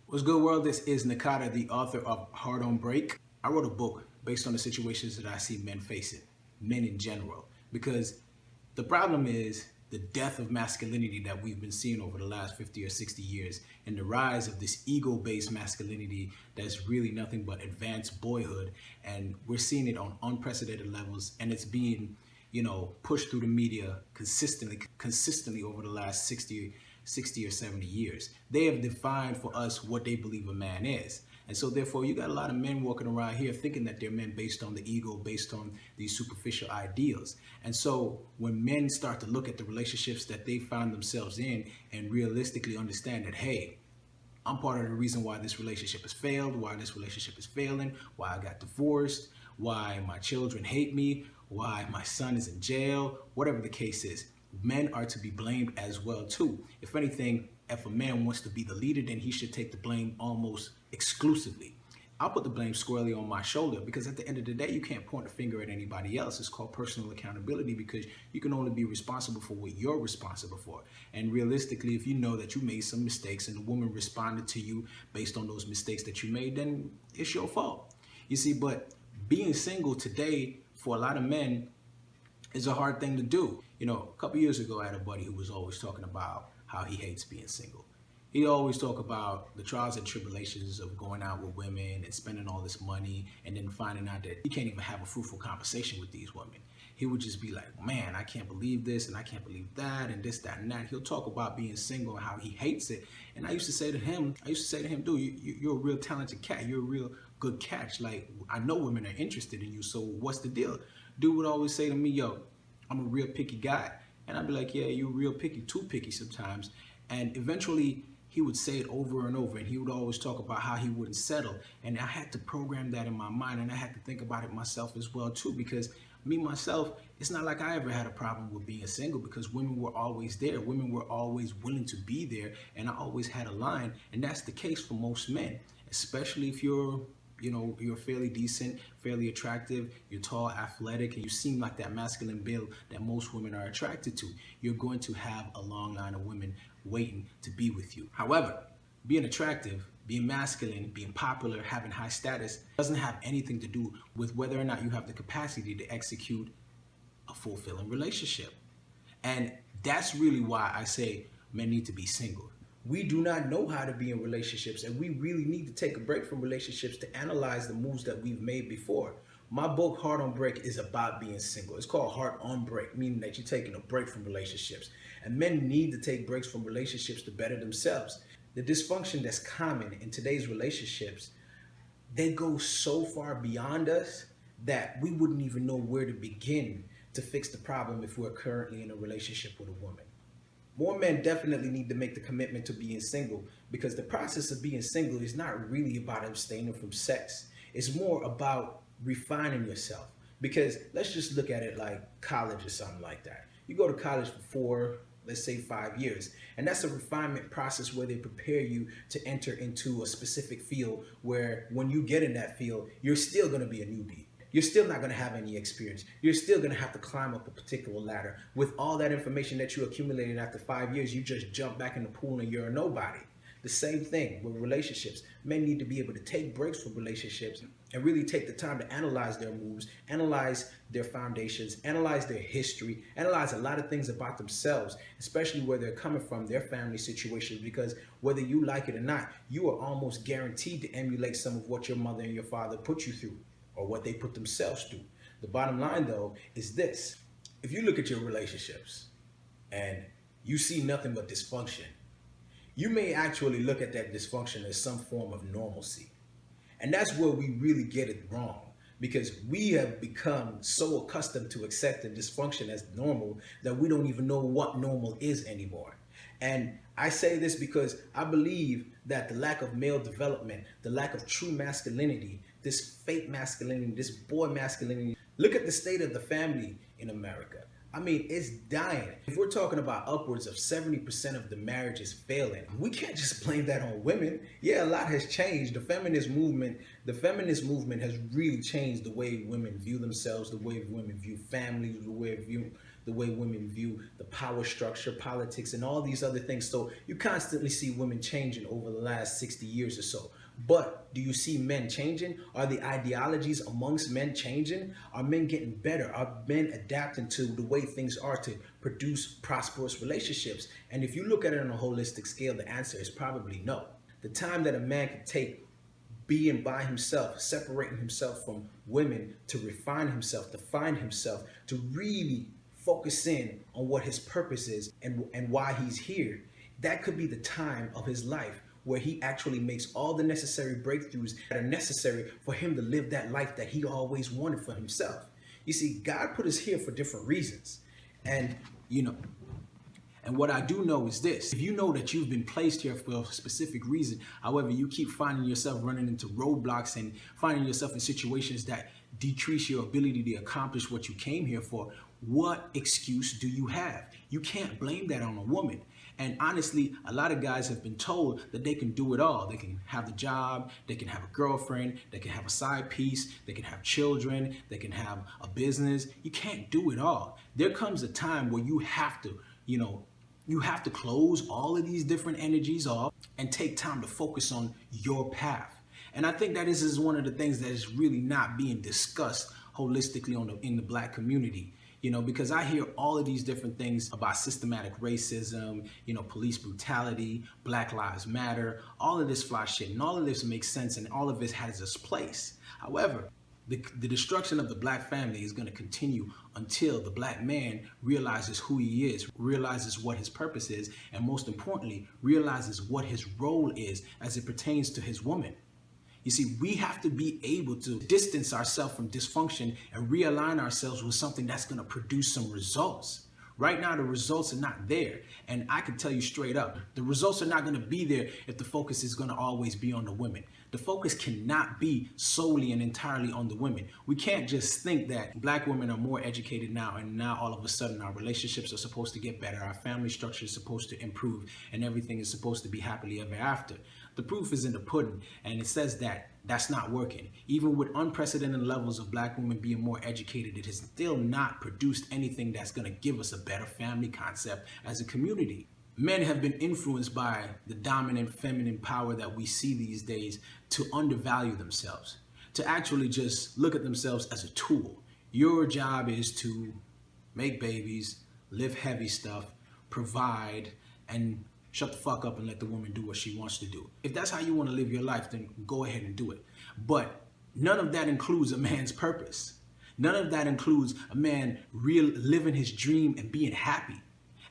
What's good, world? This is Nakata, the author of Hard on Break. I wrote a book based on the situations that I see men facing, men in general, because the problem is the death of masculinity that we've been seeing over the last 50 or 60 years and the rise of this ego-based masculinity that's really nothing but advanced boyhood. And we're seeing it on unprecedented levels, and it's being pushed through the media consistently over the last 60 or 70 years. They have defined for us what they believe a man is. And so therefore you got a lot of men walking around here thinking that they're men based on the ego, based on these superficial ideals. And so when men start to look at the relationships that they find themselves in and realistically understand that, hey, I'm part of the reason why this relationship has failed, why this relationship is failing, why I got divorced, why my children hate me, why my son is in jail, whatever the case is. Men are to be blamed as well too. If anything, if a man wants to be the leader, then he should take the blame almost exclusively. I'll put the blame squarely on my shoulder because at the end of the day, you can't point a finger at anybody else. It's called personal accountability because you can only be responsible for what you're responsible for. And realistically, if you know that you made some mistakes and the woman responded to you based on those mistakes that you made, then it's your fault. You see, but being single today for a lot of men is a hard thing to do. A couple years ago, I had a buddy who was always talking about how he hates being single. He always talk about the trials and tribulations of going out with women and spending all this money and then finding out that he can't even have a fruitful conversation with these women. He would just be like, man, I can't believe this and I can't believe that and this, that, and that. He'll talk about being single and how he hates it. And I used to say to him, dude, you're a real talented cat. You're a real good catch. Like, I know women are interested in you, so what's the deal? Dude would always say to me, yo, I'm a real picky guy. And I'd be like, yeah, you're real picky, too picky sometimes. And eventually he would say it over and over, and he would always talk about how he wouldn't settle. And I had to program that in my mind, and I had to think about it myself as well too, because me, myself, it's not like I ever had a problem with being single because women were always there. Women were always willing to be there, and I always had a line. And that's the case for most men, especially if you're fairly decent, fairly attractive, you're tall, athletic, and you seem like that masculine build that most women are attracted to. You're going to have a long line of women waiting to be with you. However, being attractive, being masculine, being popular, having high status doesn't have anything to do with whether or not you have the capacity to execute a fulfilling relationship. And that's really why I say men need to be single. We do not know how to be in relationships, and we really need to take a break from relationships to analyze the moves that we've made before. My book, Hard on Break, is about being single. It's called Hard on Break, meaning that you're taking a break from relationships. And men need to take breaks from relationships to better themselves. The dysfunction that's common in today's relationships, they go so far beyond us that we wouldn't even know where to begin to fix the problem if we're currently in a relationship with a woman. More men definitely need to make the commitment to being single because the process of being single is not really about abstaining from sex. It's more about refining yourself. Because let's just look at it like college or something like that. You go to college for let's say 5 years, and that's a refinement process where they prepare you to enter into a specific field where when you get in that field, you're still going to be a newbie. You're still not going to have any experience. You're still going to have to climb up a particular ladder. With all that information that you accumulated after 5 years, you just jump back in the pool and you're a nobody. The same thing with relationships. Men need to be able to take breaks from relationships and really take the time to analyze their moves, analyze their foundations, analyze their history, analyze a lot of things about themselves, especially where they're coming from, their family situations, because whether you like it or not, you are almost guaranteed to emulate some of what your mother and your father put you through, or what they put themselves through. The bottom line, though, is this. If you look at your relationships and you see nothing but dysfunction, you may actually look at that dysfunction as some form of normalcy. And that's where we really get it wrong, because we have become so accustomed to accepting dysfunction as normal that we don't even know what normal is anymore. And I say this because I believe that the lack of male development, the lack of true masculinity, this fake masculinity, this boy masculinity. Look at the state of the family in America. I mean, it's dying. If we're talking about upwards of 70% of the marriages failing, we can't just blame that on women. Yeah, a lot has changed. The feminist movement has really changed the way women view themselves, the way women view families, the way the way women view the power structure, politics, and all these other things. So you constantly see women changing over the last 60 years or so. But do you see men changing? Are the ideologies amongst men changing? Are men getting better? Are men adapting to the way things are to produce prosperous relationships? And if you look at it on a holistic scale, the answer is probably no. The time that a man can take being by himself, separating himself from women to refine himself, to find himself, to really focus in on what his purpose is and why he's here, that could be the time of his life where he actually makes all the necessary breakthroughs that are necessary for him to live that life that he always wanted for himself. You see, God put us here for different reasons. And what I do know is this: if you know that you've been placed here for a specific reason, however, you keep finding yourself running into roadblocks and finding yourself in situations that decrease your ability to accomplish what you came here for, what excuse do you have? You can't blame that on a woman. And honestly, a lot of guys have been told that they can do it all. They can have the job, they can have a girlfriend, they can have a side piece, they can have children, they can have a business. You can't do it all. There comes a time where you have to, you have to close all of these different energies off and take time to focus on your path. And I think that this is one of the things that is really not being discussed holistically in the Black community. Because I hear all of these different things about systematic racism, police brutality, Black Lives Matter, all of this fly shit, and all of this makes sense, and all of this has its place. However, the destruction of the Black family is going to continue until the Black man realizes who he is, realizes what his purpose is, and most importantly, realizes what his role is as it pertains to his woman. You see, we have to be able to distance ourselves from dysfunction and realign ourselves with something that's going to produce some results. Right now, the results are not there. And I can tell you straight up, the results are not going to be there if the focus is going to always be on the women. The focus cannot be solely and entirely on the women. We can't just think that Black women are more educated now, and now all of a sudden our relationships are supposed to get better, our family structure is supposed to improve, and everything is supposed to be happily ever after. The proof is in the pudding, and it says that that's not working. Even with unprecedented levels of Black women being more educated, it has still not produced anything that's going to give us a better family concept as a community. Men have been influenced by the dominant feminine power that we see these days to undervalue themselves, to actually just look at themselves as a tool. Your job is to make babies, lift heavy stuff, provide, and shut the fuck up and let the woman do what she wants to do. If that's how you want to live your life, then go ahead and do it. But none of that includes a man's purpose. None of that includes a man living his dream and being happy.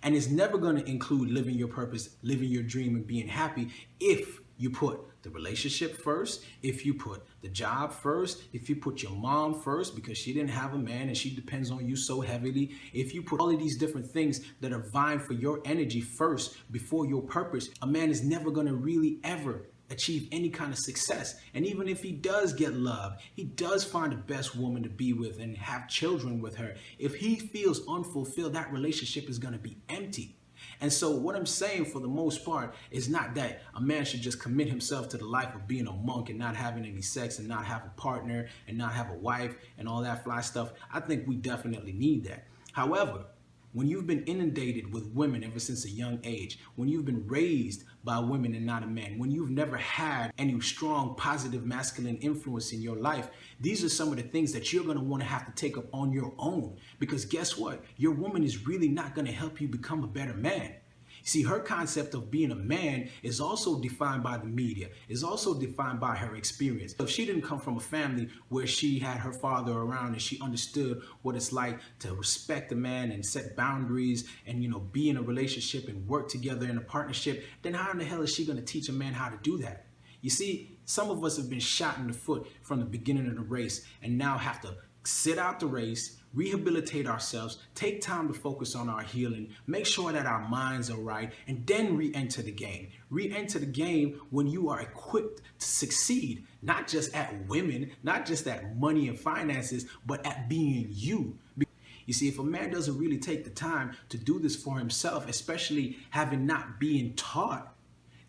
And it's never going to include living your purpose, living your dream, and being happy if you put the relationship first, if you put the job first, if you put your mom first because she didn't have a man and she depends on you so heavily, if you put all of these different things that are vying for your energy first before your purpose, a man is never going to really ever achieve any kind of success. And even if he does get love, he does find the best woman to be with and have children with her, if he feels unfulfilled, that relationship is going to be empty. And so what I'm saying for the most part is not that a man should just commit himself to the life of being a monk and not having any sex and not have a partner and not have a wife and all that fly stuff. I think we definitely need that. However, when you've been inundated with women ever since a young age, when you've been raised by women and not a man, when you've never had any strong, positive, masculine influence in your life, these are some of the things that you're going to want to have to take up on your own. Because guess what? Your woman is really not going to help you become a better man. See, her concept of being a man is also defined by the media, is also defined by her experience. If she didn't come from a family where she had her father around and she understood what it's like to respect a man and set boundaries and, be in a relationship and work together in a partnership, then how in the hell is she going to teach a man how to do that? You see, some of us have been shot in the foot from the beginning of the race and now have to sit out the race, rehabilitate ourselves, take time to focus on our healing, make sure that our minds are right, and then re-enter the game. Re-enter the game when you are equipped to succeed, not just at women, not just at money and finances, but at being you. You see, if a man doesn't really take the time to do this for himself, especially having not being taught,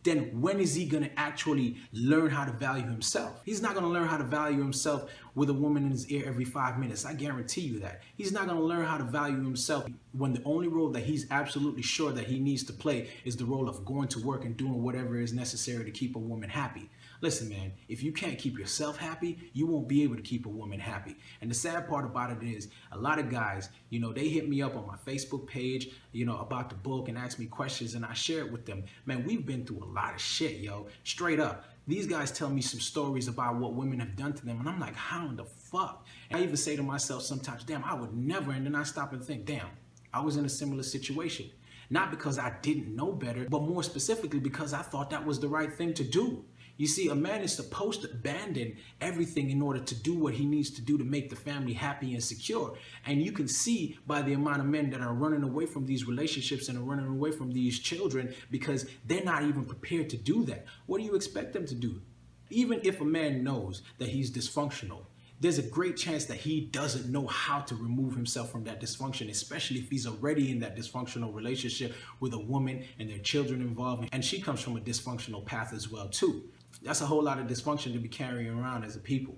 then when is he gonna actually learn how to value himself? He's not gonna learn how to value himself with a woman in his ear every 5 minutes. I guarantee you that. He's not gonna learn how to value himself when the only role that he's absolutely sure that he needs to play is the role of going to work and doing whatever is necessary to keep a woman happy. Listen, man, if you can't keep yourself happy, you won't be able to keep a woman happy. And the sad part about it is a lot of guys, they hit me up on my Facebook page, about the book and ask me questions, and I share it with them. Man, we've been through a lot of shit, yo. Straight up. These guys tell me some stories about what women have done to them, and I'm like, how in the fuck? And I even say to myself sometimes, damn, I would never, and then I stop and think, damn, I was in a similar situation. Not because I didn't know better, but more specifically because I thought that was the right thing to do. You see, a man is supposed to abandon everything in order to do what he needs to do to make the family happy and secure. And you can see by the amount of men that are running away from these relationships and are running away from these children because they're not even prepared to do that. What do you expect them to do? Even if a man knows that he's dysfunctional, there's a great chance that he doesn't know how to remove himself from that dysfunction, especially if he's already in that dysfunctional relationship with a woman and their children involved. And she comes from a dysfunctional path as well, too. That's a whole lot of dysfunction to be carrying around as a people.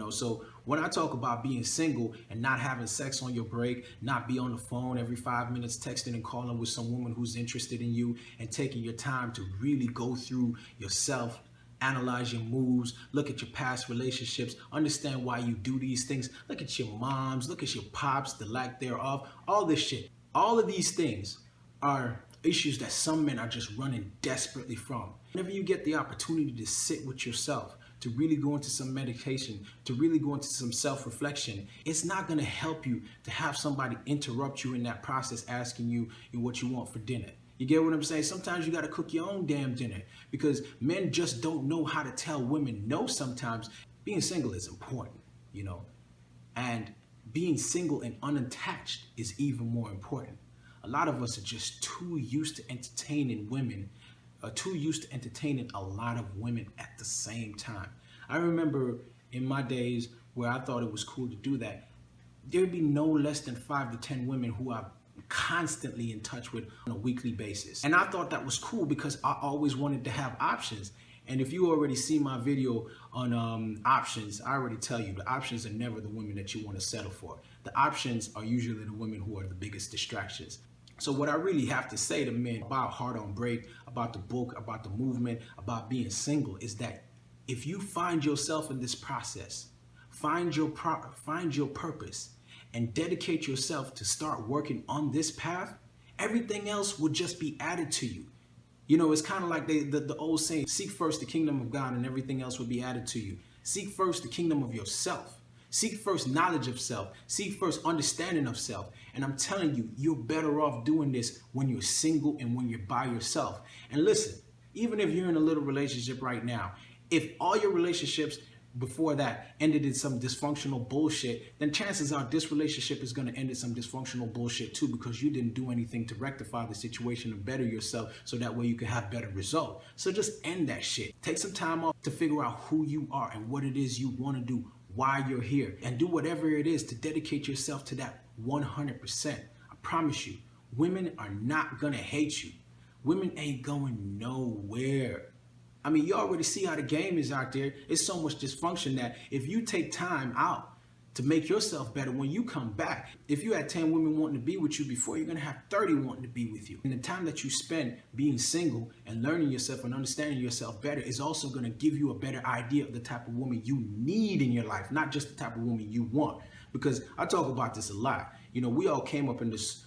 So when I talk about being single and not having sex on your break, not be on the phone every 5 minutes texting and calling with some woman who's interested in you, and taking your time to really go through yourself, analyze your moves, look at your past relationships, understand why you do these things, look at your moms, look at your pops, the lack thereof, all this shit. All of these things are issues that some men are just running desperately from. Whenever you get the opportunity to sit with yourself, to really go into some meditation, to really go into some self-reflection, it's not gonna help you to have somebody interrupt you in that process asking you what you want for dinner. You get what I'm saying? Sometimes you gotta cook your own damn dinner because men just don't know how to tell women no sometimes. Being single is important, and being single and unattached is even more important. A lot of us are just too used to entertaining women, too used to entertaining a lot of women at the same time. I remember in my days where I thought it was cool to do that, there'd be no less than 5 to 10 women who I'm constantly in touch with on a weekly basis. And I thought that was cool because I always wanted to have options. And if you already see my video on options, I already tell you the options are never the women that you want to settle for. The options are usually the women who are the biggest distractions. So what I really have to say to men about Heart on Break, about the book, about the movement, about being single is that if you find yourself in this process, find your purpose, and dedicate yourself to start working on this path, everything else will just be added to you. It's kind of like the old saying, seek first the kingdom of God and everything else will be added to you. Seek first the kingdom of yourself. Seek first knowledge of self. Seek first understanding of self. And I'm telling you, you're better off doing this when you're single and when you're by yourself. And listen, even if you're in a little relationship right now, if all your relationships before that ended in some dysfunctional bullshit, then chances are this relationship is going to end in some dysfunctional bullshit too, because you didn't do anything to rectify the situation and better yourself so that way you can have better results. So just end that shit. Take some time off to figure out who you are and what it is you want to do, why you're here, and do whatever it is to dedicate yourself to that 100%. I promise you, women are not going to hate you. Women ain't going nowhere. I mean, you already see how the game is out there. It's so much dysfunction that if you take time out to make yourself better, when you come back, if you had 10 women wanting to be with you before, you're going to have 30 wanting to be with you. And the time that you spend being single and learning yourself and understanding yourself better is also going to give you a better idea of the type of woman you need in your life, not just the type of woman you want. Because I talk about this a lot. We all came up in this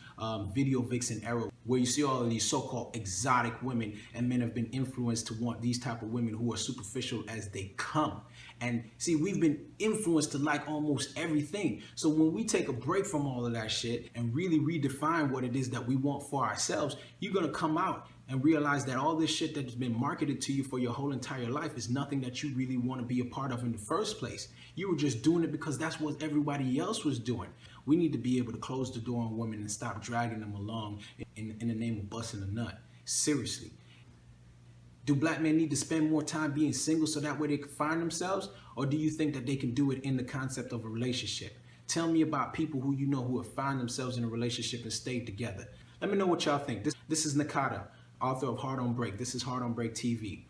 video vixen era where you see all of these so-called exotic women, and men have been influenced to want these type of women who are superficial as they come. And see, we've been influenced to like almost everything. So when we take a break from all of that shit and really redefine what it is that we want for ourselves, you're going to come out and realize that all this shit that's been marketed to you for your whole entire life is nothing that you really want to be a part of in the first place. You were just doing it because that's what everybody else was doing. We need to be able to close the door on women and stop dragging them along in the name of busting a nut. Seriously. Do black men need to spend more time being single so that way they can find themselves? Or do you think that they can do it in the concept of a relationship? Tell me about people who have found themselves in a relationship and stayed together. Let me know what y'all think. This is Nakata. author of Hard on Break. This is Hard on Break TV.